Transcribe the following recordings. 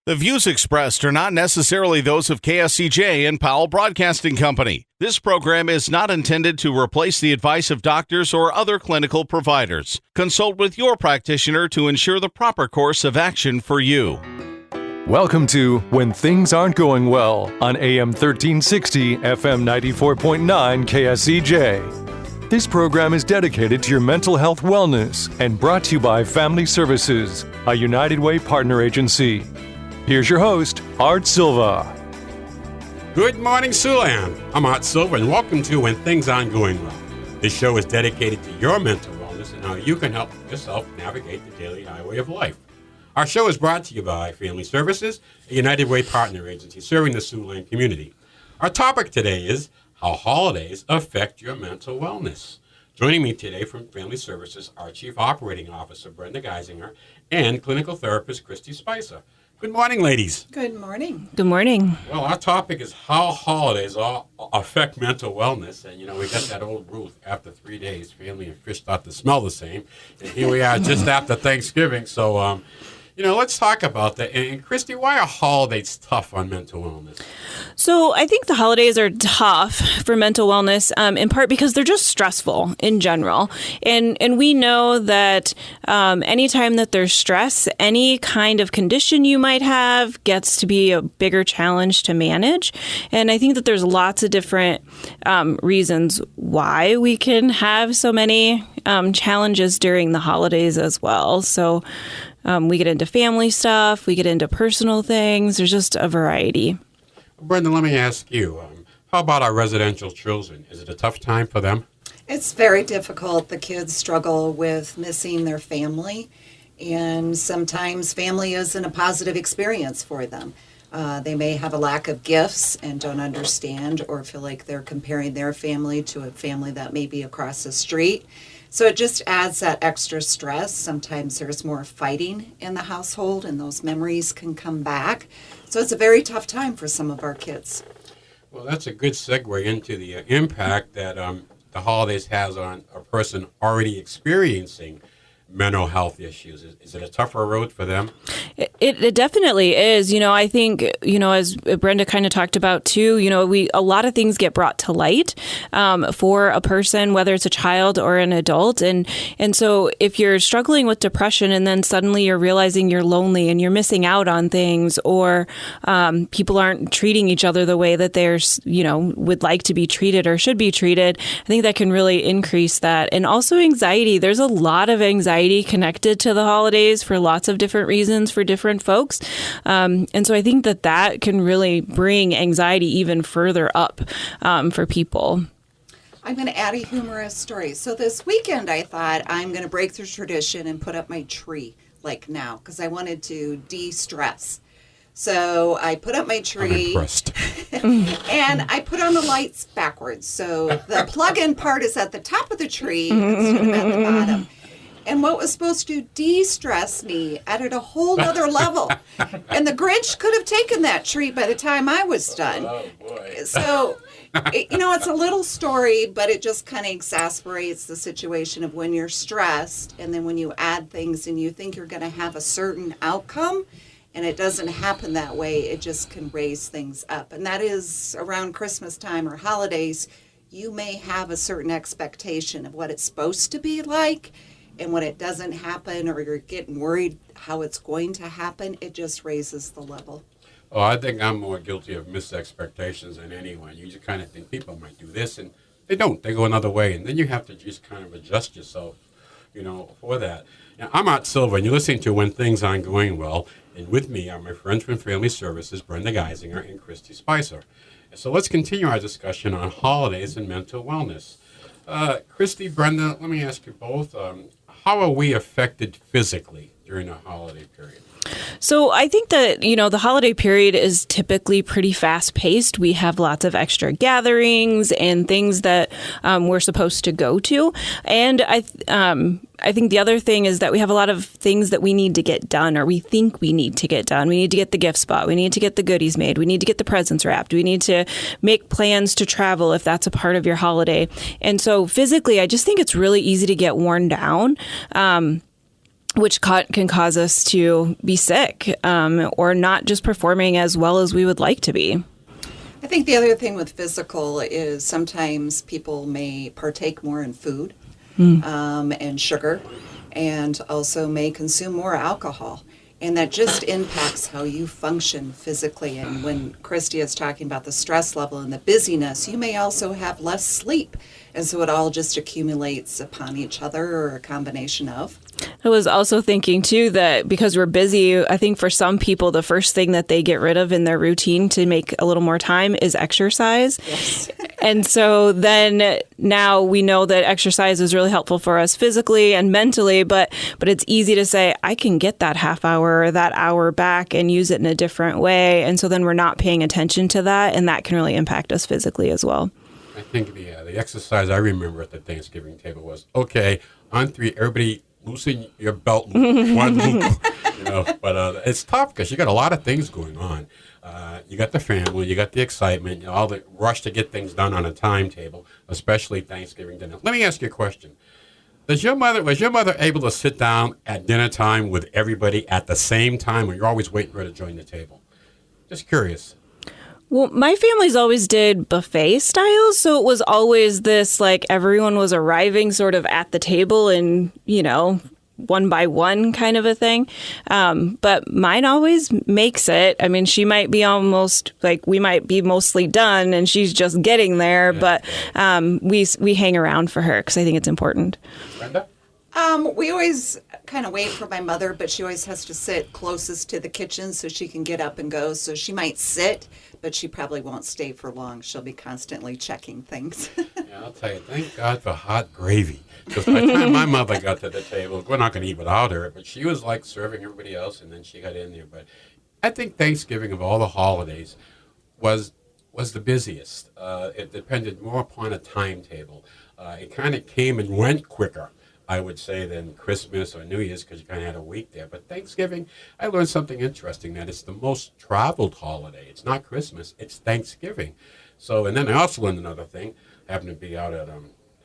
The views expressed are not necessarily those of KSCJ and Powell Broadcasting Company. This program is not intended to replace the advice of doctors or other clinical providers. Consult with your practitioner to ensure the proper course of action for you. Welcome to When Things Aren't Going Well on AM 1360, FM 94.9 KSCJ. This program is dedicated to your mental health wellness and brought to you by Family Services, a United Way partner agency. Here's your host, Art Silva. Good morning, Siouxland. I'm Art Silva, and welcome to When Things Aren't Going Well. This show is dedicated to your mental wellness and how you can help yourself navigate the daily highway of life. Our show is brought to you by Family Services, a United Way partner agency serving the Siouxland community. Our topic today is how holidays affect your mental wellness. Joining me today from Family Services are Chief Operating Officer Brenda Geisinger and Clinical Therapist Christy Spicer. Good morning, ladies. Good morning. Good morning. Well, our topic is how holidays all affect mental wellness. And, we got that old rule, after 3 days, family and fish start to smell the same. And here we are just after Thanksgiving. So, let's talk about that. And, Christy, why are holidays tough on mental wellness? So I think the holidays are tough for mental wellness, in part because they're just stressful in general. And we know that anytime that there's stress, any kind of condition you might have gets to be a bigger challenge to manage. And I think that there's lots of different reasons why we can have so many challenges during the holidays as well. So we get into family stuff, we get into personal things. There's just a variety. Brenda, let me ask you, how about our residential children? Is it a tough time for them? It's very difficult. The kids struggle with missing their family, and sometimes family isn't a positive experience for them. They may have a lack of gifts and don't understand or feel like they're comparing their family to a family that may be across the street. So it just adds that extra stress. Sometimes there's more fighting in the household, and those memories can come back. So it's a very tough time for some of our kids. Well, that's a good segue into the impact that the holidays has on a person already experiencing mental health issues. Is it a tougher road for them? It definitely is. I think, as Brenda kind of talked about too, a lot of things get brought to light for a person, whether it's a child or an adult. And so if you're struggling with depression and then suddenly you're realizing you're lonely and you're missing out on things, or people aren't treating each other the way that they're, would like to be treated or should be treated, I think that can really increase that. And also anxiety. There's a lot of anxiety connected to the holidays for lots of different reasons for different folks. And so I think that can really bring anxiety even further up for people. I'm going to add a humorous story. So this weekend I thought I'm going to break the tradition and put up my tree like now because I wanted to de-stress. So I put up my tree. I'm impressed. And I put on the lights backwards. So the plug-in part is at the top of the tree instead of at the bottom. And what was supposed to de-stress me added a whole other level. And the Grinch could have taken that tree by the time I was done. Oh, boy. So, it's a little story, but it just kind of exasperates the situation of when you're stressed. And then when you add things and you think you're going to have a certain outcome, and it doesn't happen that way, it just can raise things up. And that is around Christmas time or holidays, you may have a certain expectation of what it's supposed to be like. And when it doesn't happen or you're getting worried how it's going to happen, it just raises the level. Oh, I think I'm more guilty of missed expectations than anyone. You just kind of think people might do this, and they don't. They go another way, and then you have to just kind of adjust yourself, for that. Now, I'm Art Silva, and you're listening to When Things Aren't Going Well, and with me are my friends from Family Services, Brenda Geisinger and Christy Spicer. So let's continue our discussion on holidays and mental wellness. Christy, Brenda, let me ask you both, how are we affected physically during the holiday period? So I think that, the holiday period is typically pretty fast paced. We have lots of extra gatherings and things that we're supposed to go to. And I think the other thing is that we have a lot of things that we need to get done, or we think we need to get done. We need to get the gift bought. We need to get the goodies made. We need to get the presents wrapped. We need to make plans to travel if that's a part of your holiday. And so physically, I just think it's really easy to get worn down. which can cause us to be sick or not just performing as well as we would like to be. I think the other thing with physical is sometimes people may partake more in food and sugar, and also may consume more alcohol. And that just impacts how you function physically. And when Christy is talking about the stress level and the busyness, you may also have less sleep. And so it all just accumulates upon each other, or a combination of. I was also thinking, too, that because we're busy, I think for some people, the first thing that they get rid of in their routine to make a little more time is exercise. Yes. And so then now we know that exercise is really helpful for us physically and mentally, but it's easy to say, I can get that half hour or that hour back and use it in a different way. And so then we're not paying attention to that, and that can really impact us physically as well. I think the exercise I remember at the Thanksgiving table was, okay, on three, everybody loosen your belt loop, one loop. But it's tough because you got a lot of things going on. You got the family, you got the excitement, all the rush to get things done on a timetable, especially Thanksgiving dinner. Let me ask you a question. Was your mother able to sit down at dinner time with everybody at the same time, or you're always waiting for her to join the table? Just curious. Well, my family's always did buffet style, so it was always this, like, everyone was arriving sort of at the table and, one by one kind of a thing. But mine always makes it. I mean, she might be almost, like, we might be mostly done and she's just getting there, but we hang around for her because I think it's important. Brenda? We always kind of wait for my mother, but she always has to sit closest to the kitchen so she can get up and go. So she might sit, but she probably won't stay for long. She'll be constantly checking things. Yeah, I'll tell you, thank God for hot gravy. Because by the time my mother got to the table, we're not going to eat without her, but she was like serving everybody else, and then she got in there. But I think Thanksgiving of all the holidays was the busiest. It depended more upon a timetable. It kind of came and went quicker, I would say, than Christmas or New Year's, because you kind of had a week there. But Thanksgiving, I learned something interesting, that it's the most traveled holiday. It's not Christmas, it's Thanksgiving. So, and then I also learned another thing. I happened to be out at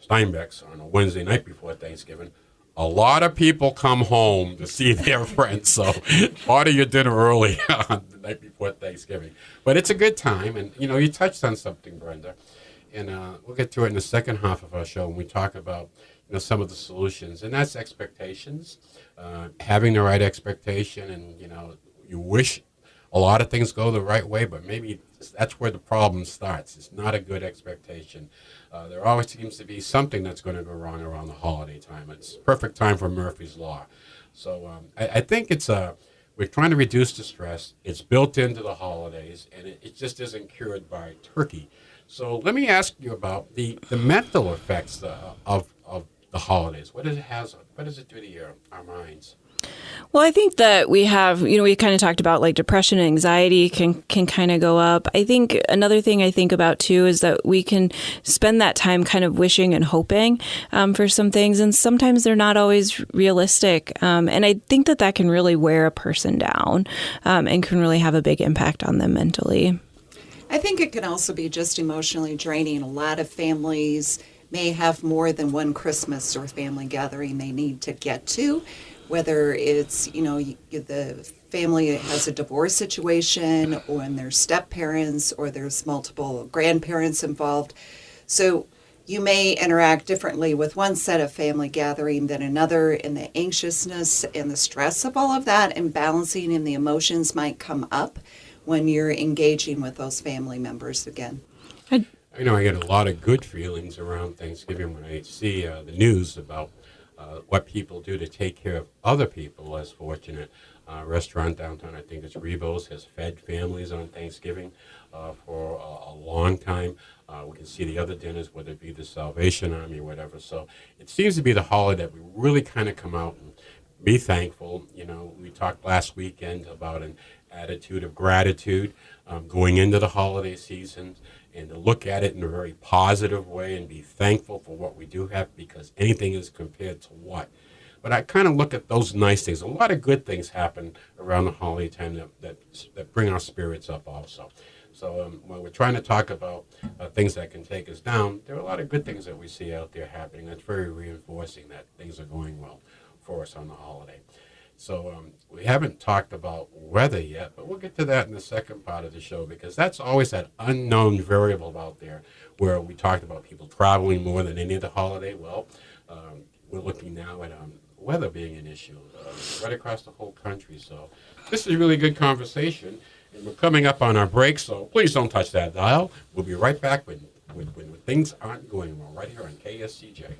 Steinbeck's on a Wednesday night before Thanksgiving. A lot of people come home to see their friends, so order your dinner early on the night before Thanksgiving. But it's a good time, and you touched on something, Brenda, and we'll get to it in the second half of our show when we talk about some of the solutions, and that's expectations, having the right expectation, and you wish a lot of things go the right way, but maybe that's where the problem starts. It's not a good expectation. There always seems to be something that's going to go wrong around the holiday time. It's perfect time for Murphy's Law. So I think we're trying to reduce the stress. It's built into the holidays, and it just isn't cured by turkey. So let me ask you about the mental effects of the holidays. What does it do to our minds? Well, I think that we have, we kind of talked about like depression and anxiety can kind of go up. I think another thing I think about too is that we can spend that time kind of wishing and hoping for some things, and sometimes they're not always realistic. And I think that can really wear a person down and can really have a big impact on them mentally. I think it can also be just emotionally draining. A lot of families may have more than one Christmas or family gathering they need to get to, whether it's, the family has a divorce situation, or when there's step-parents, or there's multiple grandparents involved. So you may interact differently with one set of family gathering than another, and the anxiousness and the stress of all of that and balancing and the emotions might come up when you're engaging with those family members again. I get a lot of good feelings around Thanksgiving when I see the news about what people do to take care of other people less fortunate. Restaurant downtown, I think it's Rebo's, has fed families on Thanksgiving for a long time. We can see the other dinners, whether it be the Salvation Army or whatever. So it seems to be the holiday that we really kind of come out and be thankful. We talked last weekend about an attitude of gratitude going into the holiday season, and to look at it in a very positive way and be thankful for what we do have, because anything is compared to what. But I kind of look at those nice things. A lot of good things happen around the holiday time that bring our spirits up also. So when we're trying to talk about things that can take us down, there are a lot of good things that we see out there happening. That's very reinforcing that things are going well for us on the holiday. So we haven't talked about weather yet, but we'll get to that in the second part of the show because that's always that unknown variable out there where we talked about people traveling more than any other holiday. Well, we're looking now at weather being an issue right across the whole country. So this is a really good conversation, and we're coming up on our break, so please don't touch that dial. We'll be right back when things aren't going well right here on KSCJ.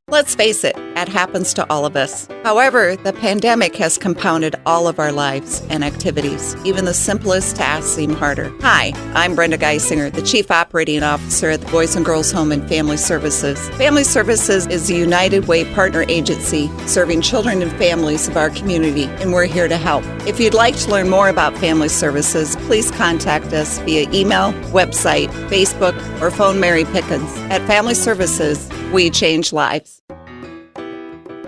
Let's face it, that happens to all of us. However, the pandemic has compounded all of our lives and activities. Even the simplest tasks seem harder. Hi, I'm Brenda Geisinger, the Chief Operating Officer at the Boys and Girls Home and Family Services. Family Services is a United Way partner agency serving children and families of our community, and we're here to help. If you'd like to learn more about Family Services, please contact us via email, website, Facebook, or phone Mary Pickens. At Family Services, we change lives.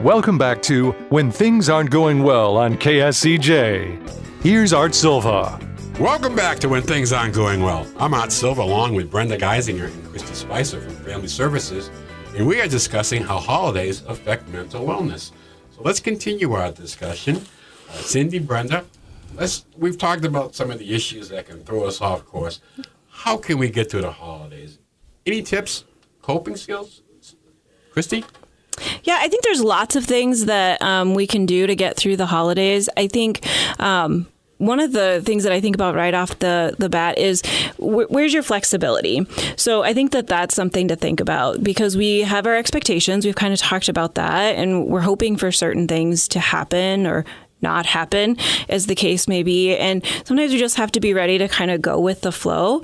Welcome back to When Things Aren't Going Well on KSCJ. Here's Art Silva. Welcome back to When Things Aren't Going Well. I'm Art Silva along with Brenda Geisinger and Christy Spicer from Family Services, and we are discussing how holidays affect mental wellness. So let's continue our discussion. Cindy, Brenda, we've talked about some of the issues that can throw us off course. How can we get through the holidays? Any tips, coping skills? Christy? Yeah, I think there's lots of things that we can do to get through the holidays. I think one of the things that I think about right off the bat is where's your flexibility? So I think that that's something to think about because we have our expectations. We've kind of talked about that, and we're hoping for certain things to happen or not happen, as the case may be. And sometimes we just have to be ready to kind of go with the flow.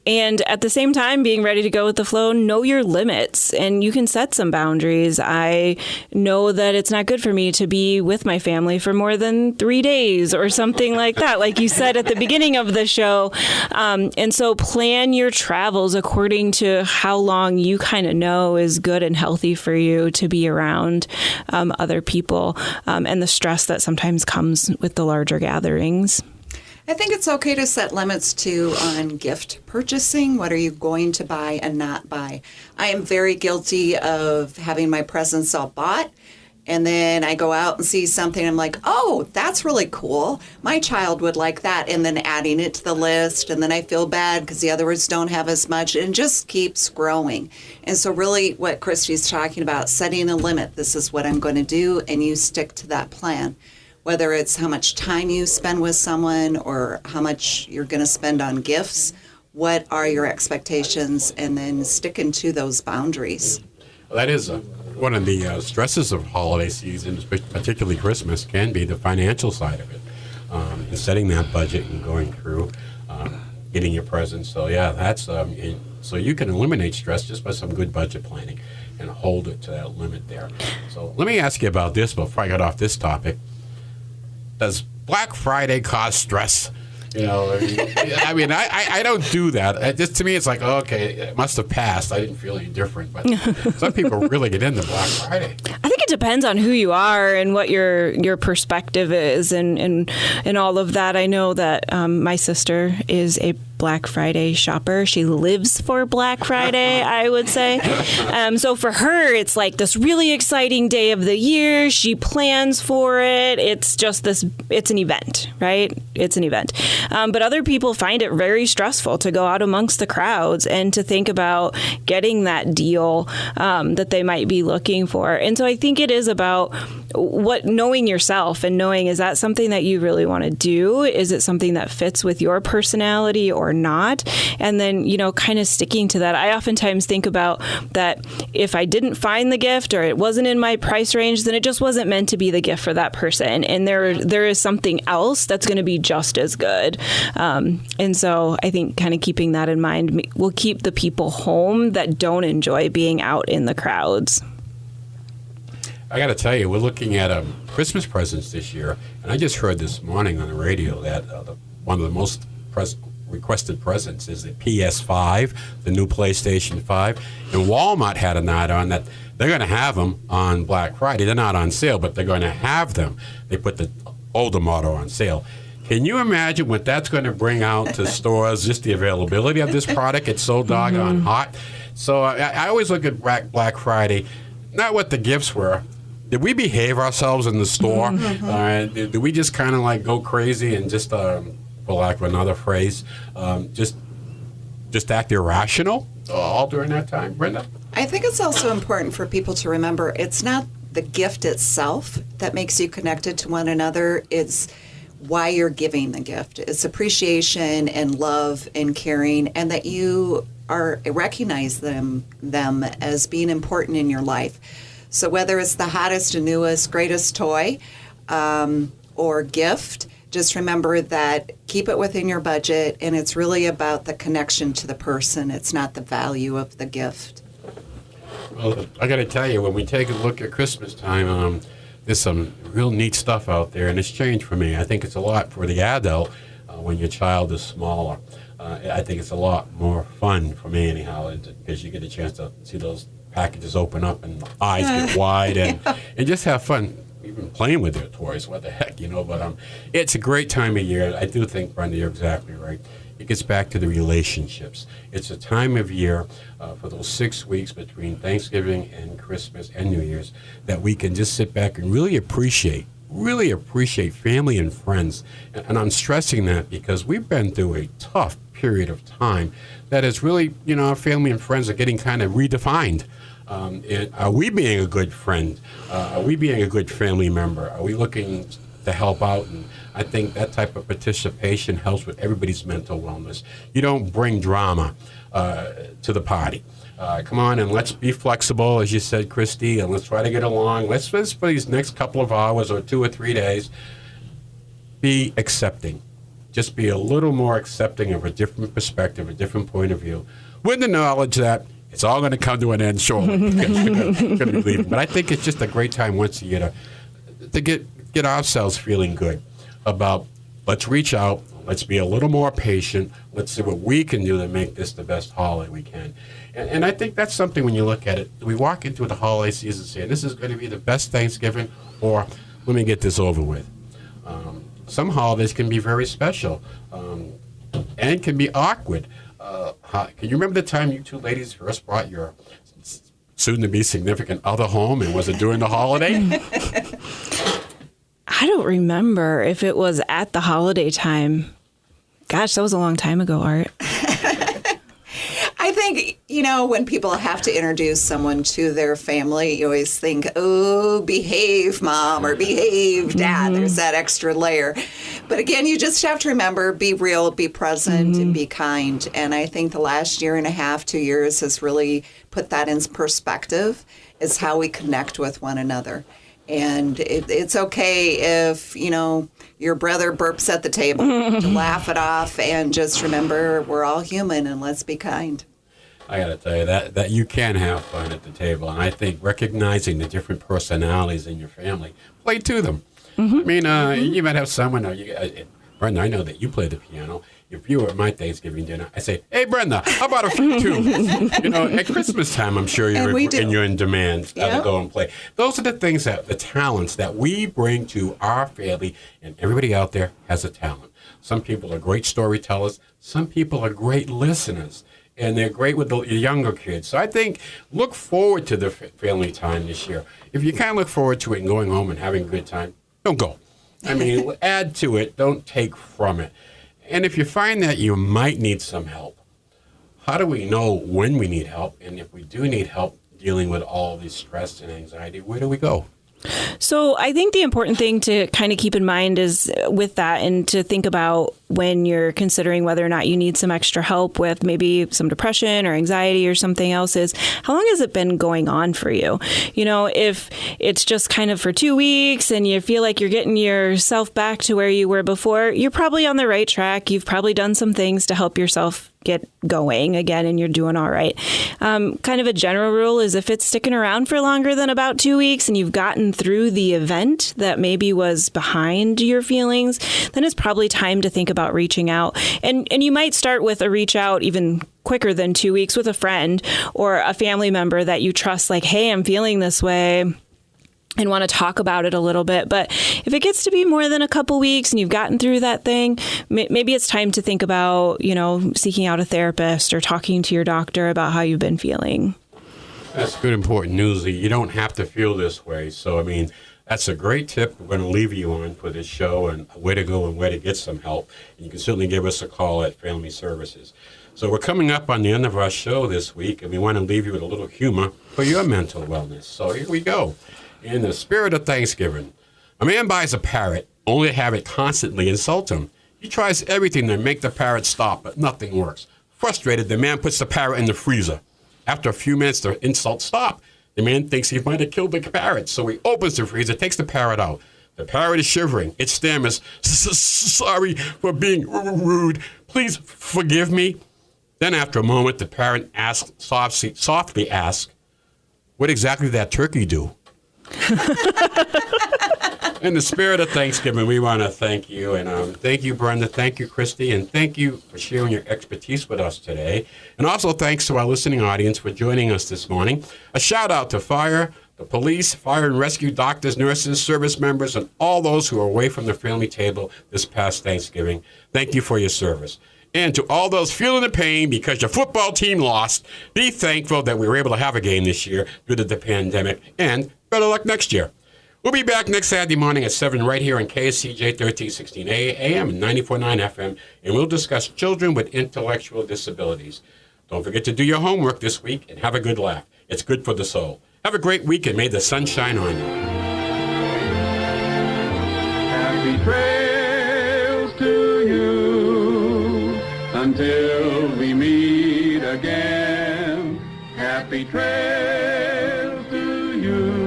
And at the same time, being ready to go with the flow, know your limits, and you can set some boundaries. I know that it's not good for me to be with my family for more than 3 days or something like that, like you said at the beginning of the show. And so plan your travels according to how long you kind of know is good and healthy for you to be around other people and the stress that sometimes comes with the larger gatherings. I think it's okay to set limits too on gift purchasing. What are you going to buy and not buy? I am very guilty of having my presents all bought, and then I go out and see something. I'm like, oh, that's really cool. My child would like that. And then adding it to the list. And then I feel bad because the other ones don't have as much, and just keeps growing. And so really what Christy's talking about, setting a limit. This is what I'm going to do, and you stick to that plan. Whether it's how much time you spend with someone or how much you're going to spend on gifts, what are your expectations, and then sticking to those boundaries. Well, that is one of the stresses of holiday seasons, particularly Christmas, can be the financial side of it. And setting that budget and going through, getting your presents. So yeah, that's so you can eliminate stress just by some good budget planning and hold it to that limit there. So let me ask you about this before I get off this topic. Does Black Friday cause stress? You know, I mean, I don't do that. Just to me, it's like, oh, okay, it must have passed. I didn't feel any different. But some people really get into Black Friday. I think it depends on who you are and what your perspective is and all of that. I know that my sister is a Black Friday shopper. She lives for Black Friday, I would say. So for her, it's like this really exciting day of the year. She plans for it. It's just it's an event, right? It's an event. But other people find it very stressful to go out amongst the crowds and to think about getting that deal that they might be looking for. And so I think it is about knowing yourself and knowing, is that something that you really want to do? Is it something that fits with your personality or not? And then, kind of sticking to that. I oftentimes think about that if I didn't find the gift or it wasn't in my price range, then it just wasn't meant to be the gift for that person. And there is something else that's going to be just as good. And so I think kind of keeping that in mind will keep the people home that don't enjoy being out in the crowds. I got to tell you, we're looking at Christmas presents this year, and I just heard this morning on the radio that one of the most requested presents is the PS5, the new PlayStation 5, and Walmart had an ad on that they're going to have them on Black Friday. They're not on sale, but they're going to have them. They put the older model on sale. Can you imagine what that's going to bring out to stores, just the availability of this product? It's so doggone hot. So I always look at Black Friday, not what the gifts were. did we behave ourselves in the store? Did we just kind of like go crazy and just, for lack of another phrase, just act irrational all during that time, Brenda? I think it's also important for people to remember it's not the gift itself that makes you connected to one another. It's why you're giving the gift. It's appreciation and love and caring, and that you recognize them as being important in your life. So whether it's the hottest and newest, greatest toy or gift, just remember that keep it within your budget, and it's really about the connection to the person. It's not the value of the gift. Well, I got to tell you, when we take a look at Christmas time, there's some real neat stuff out there, and it's changed for me. I think it's a lot for the adult when your child is smaller. I think it's a lot more fun for me anyhow, because you get a chance to see those packages open up and eyes get wide and just have fun. Even playing with their toys, what the heck, but it's a great time of year. I do think, Brenda, you're exactly right. It gets back to the relationships. It's a time of year for those 6 weeks between Thanksgiving and Christmas and New Year's that we can just sit back and really appreciate family and friends. And I'm stressing that because we've been through a tough period of time that is really, our family and friends are getting kind of redefined. Are we being a good friend? Are we being a good family member? Are we looking to help out? And I think that type of participation helps with everybody's mental wellness. You don't bring drama to the party. Come on and let's be flexible, as you said, Christy, and let's try to get along. Let's for these next couple of hours or 2 or 3 days, be accepting. Just be a little more accepting of a different perspective, a different point of view, with the knowledge that it's all going to come to an end shortly. Because we're going to be leaving. But I think it's just a great time once a year to get ourselves feeling good about, let's reach out, let's be a little more patient, let's see what we can do to make this the best holiday we can. And I think that's something when you look at it, we walk into the holiday season saying, this is going to be the best Thanksgiving, or let me get this over with. Some holidays can be very special and can be awkward. Can you remember the time you two ladies first brought your soon-to-be significant other home, and was it during the holiday? I don't remember if it was at the holiday time. Gosh, that was a long time ago, Art. I think, when people have to introduce someone to their family, you always think, oh, behave, Mom, or behave, Dad. There's that extra layer. But again, you just have to remember, be real, be present, and be kind. And I think the last year and a half, 2 years has really put that in perspective, is how we connect with one another. And it's okay if, your brother burps at the table, to laugh it off and just remember we're all human and let's be kind. I got to tell you that you can have fun at the table. And I think recognizing the different personalities in your family, play to them. I mean, you might have someone, Brenda, I know that you play the piano. If you were at my Thanksgiving dinner, I say, hey, Brenda, how about a few tunes? At Christmas time, I'm sure you're in demand to go and play. Those are the things, the talents that we bring to our family, and everybody out there has a talent. Some people are great storytellers. Some people are great listeners, and they're great with the younger kids. So I think look forward to the family time this year. If you can't look forward to it and going home and having a good time, don't go. I mean, add to it. Don't take from it. And if you find that you might need some help, how do we know when we need help? And if we do need help dealing with all this stress and anxiety, where do we go? So I think the important thing to kind of keep in mind is with that, and to think about when you're considering whether or not you need some extra help with maybe some depression or anxiety or something else, is how long has it been going on for you? If it's just kind of for 2 weeks and you feel like you're getting yourself back to where you were before, you're probably on the right track. You've probably done some things to help yourself get going again, and you're doing all right. Kind of a general rule is if it's sticking around for longer than about 2 weeks and you've gotten through the event that maybe was behind your feelings, then it's probably time to think about reaching out. And you might start with a reach out even quicker than 2 weeks with a friend or a family member that you trust, like, hey, I'm feeling this way, and want to talk about it a little bit. But if it gets to be more than a couple weeks and you've gotten through that thing, maybe it's time to think about, seeking out a therapist or talking to your doctor about how you've been feeling. That's good, important news. You don't have to feel this way. So, I mean, that's a great tip we're going to leave you on for this show and where to go and where to get some help. And you can certainly give us a call at Family Services. So we're coming up on the end of our show this week, and we want to leave you with a little humor for your mental wellness. So here we go. In the spirit of Thanksgiving, a man buys a parrot only to have it constantly insult him. He tries everything to make the parrot stop, but nothing works. Frustrated, the man puts the parrot in the freezer. After a few minutes, the insults stop. The man thinks he might have killed the parrot, so he opens the freezer, takes the parrot out. The parrot is shivering. It stammers, "Sorry for being rude. Please forgive me." Then after a moment, the parrot softly asks, "What exactly did that turkey do?" In the spirit of Thanksgiving, we want to thank you. And thank you, Brenda. Thank you, Christy. And thank you for sharing your expertise with us today. And also thanks to our listening audience for joining us this morning. A shout out to fire, the police, fire and rescue doctors, nurses, service members, and all those who are away from the family table this past Thanksgiving. Thank you for your service. And to all those feeling the pain because your football team lost, be thankful that we were able to have a game this year due to the pandemic, and better luck next year. We'll be back next Saturday morning at 7 right here on KSCJ 1316 AM and 94.9 FM, and we'll discuss children with intellectual disabilities. Don't forget to do your homework this week and have a good laugh. It's good for the soul. Have a great week, and may the sun shine on you. Happy trails to you until we meet again. Happy trails to you.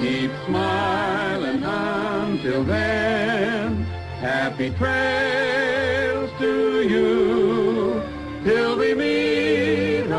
Keep smiling until then. Happy trails to you till we meet again.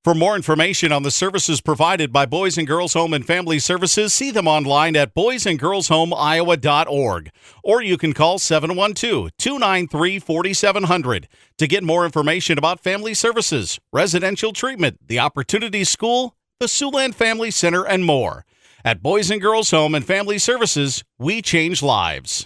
For more information on the services provided by Boys and Girls Home and Family Services, see them online at boysandgirlshomeiowa.org. Or you can call 712-293-4700 to get more information about family services, residential treatment, the Opportunity School, the Siouxland Family Center, and more. At Boys and Girls Home and Family Services, we change lives.